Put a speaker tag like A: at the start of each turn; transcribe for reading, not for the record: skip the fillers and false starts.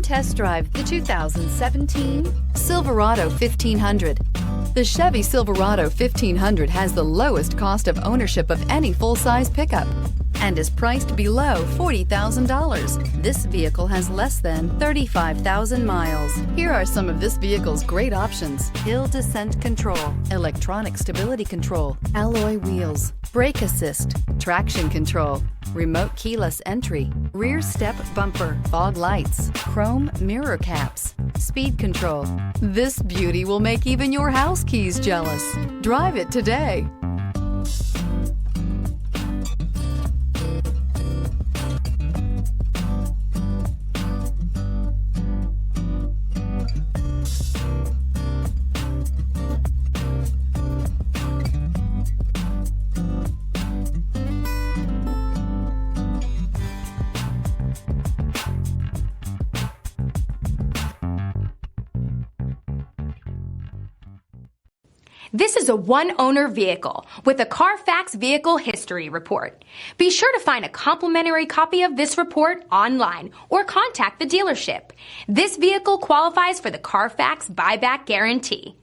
A: test drive the 2017 Silverado 1500. The Chevy Silverado 1500 has the lowest cost of ownership of any full-size pickup and is priced below $40,000. This vehicle has less than 35,000 miles. Here are some of this vehicle's great options: hill descent control, electronic stability control, alloy wheels, brake assist, traction control, remote keyless entry, rear step bumper, fog lights, chrome mirror caps, speed control. This beauty will make even your house keys jealous. Drive it today.
B: This is a one-owner vehicle with a Carfax Vehicle History Report. Be sure to find a complimentary copy of this report online or contact the dealership. This vehicle qualifies for the Carfax Buyback Guarantee.